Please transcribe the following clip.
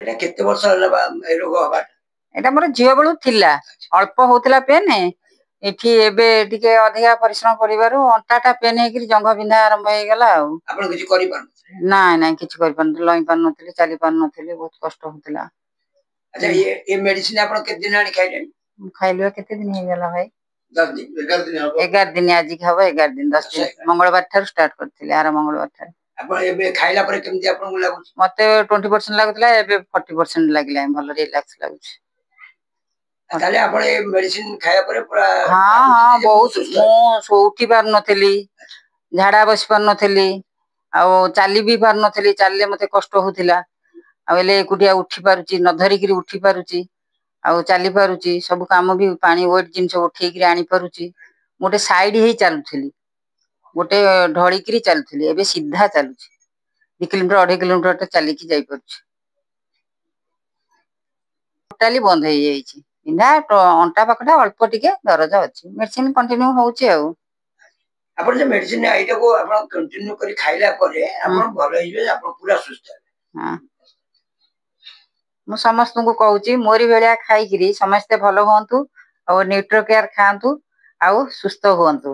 ଏଟା କେତେ ବର୍ଷ ହେଲା ଏ ରୋଗ ହବାଟା? ଏଇଟା ମୋର ଝିଅ ବେଳୁ ଥିଲା, ଅଳ୍ପ ହଉଥିଲା ପେନ୍। ଏଠି ଏବେ ଟିକେ ଅଧିକା ପରିଶ୍ରମ କରିବାରୁ ଅଣ୍ଟାଟା ପେନ୍ ହେଇକିରି ଜଙ୍ଘ ବିନ୍ଧା ଆରମ୍ଭ ହେଇଗଲା ଆଉ। ଆପଣ କିଛି କରିପାରୁନଥିଲେ? ନାଇଁ ନାଇଁ କିଛି କରିପାରୁନଥିଲି, ଲଇଁ ପାରୁନଥିଲି, ଚାଲି ପାରୁନଥିଲି, ବହୁତ କଷ୍ଟ ହଉଥିଲା। ଆଚ୍ଛା ଏ ମେଡିସିନ ଆପଣ କେତେ ଦିନ ଆଣି ଖାଇଲେଣି? ଖାଇଲୁ କେତେ ଦିନ ହେଇଗଲା ଭାଇ? 10 ଦିନ 11 ଦିନ ହବ। 11 ଦିନ ଆଜିକି ହବ, 11 ଦିନ 10 ଦିନ। ମଙ୍ଗଳବାର ଠାରୁ ଷ୍ଟାର୍ଟ କରିଥିଲି, ଆର ମଙ୍ଗଳବାର ଠାରୁ। ଆପଣ ଏବେ ଖାଇଲା ପରେ କେମିତି ଆପଣଙ୍କୁ ଲାଗୁଛି? ମତେ 20% ଲାଗୁଥିଲା, ଏବେ 40% ଲାଗିଲାଣି, ଭଲ ରିଲାକ୍ସ ଲାଗୁଛି। ତାହେଲେ ଆପଣ ଏ ମେଡିସିନ ଖାଇବା ପରେ ପୁରା ହଁ ବହୁତ। ମୁଁ ଉଠି ପାରୁନଥିଲି, ଝାଡା ବସି ପାରୁନଥିଲି, ଆଉ ଚାଲି ବି ପାରୁନଥିଲି, ଚାଲିଲେ ମତେ କଷ୍ଟ ହଉଥିଲା। ଆଉ ହେଲେ ଏକୁଟିଆ ଉଠି ପାରୁଛି, ନ ଧରିକିରି ଉଠି ପାରୁଛି, ଆଉ ଚାଲି ପାରୁଛି, ସବୁ କାମ ବି ପାଣି ୱେଟ ଜିନିଷ ଉଠେଇକିରି ଆଣି ପାରୁଛି। ଗୋଟେ ସାଇଡ ହେଇ ଚାଲୁଥିଲି, ଗୋଟେ ଢଳିକିରି ଚାଲୁଥିଲି, ଏବେ ସିଧା ଚାଲୁଛି। 2 କିଲୋମିଟର 2.5 କିଲୋମିଟର ଚାଲିକି ଯାଇପାରୁଛି। ଟୋଟାଲି ବନ୍ଦ ହେଇଯାଇଛି ବିନ୍ଧା, ଅଣ୍ଟା ପାଖଟା ଅଳ୍ପ ଟିକେ ଦରଜ ଅଛି, ମେଡିସିନ କଣ୍ଟିନ୍ୟୁ ହଉଛି ଆଉ। ଆପଣ ଯେ ମେଡିସିନ ଏଇଟାକୁ ଆପଣ କଣ୍ଟିନ୍ୟୁ କରି ଖାଇଲା ପରେ ଆପଣ ଭଲ ହେଇଯିବେ, ଆପଣ ପୁରା ସୁସ୍ଥ ହେବେ। ମୁଁ ସମସ୍ତଙ୍କୁ କହୁଛି ମୋରି ଭଳିଆ ଖାଇକିରି ସମସ୍ତେ ଭଲ ହୁଅନ୍ତୁ, ଆଉ ନ୍ୟୁଟ୍ରୋକେୟାର ଖାଆନ୍ତୁ, ଆଉ ସୁସ୍ଥ ହୁଅନ୍ତୁ।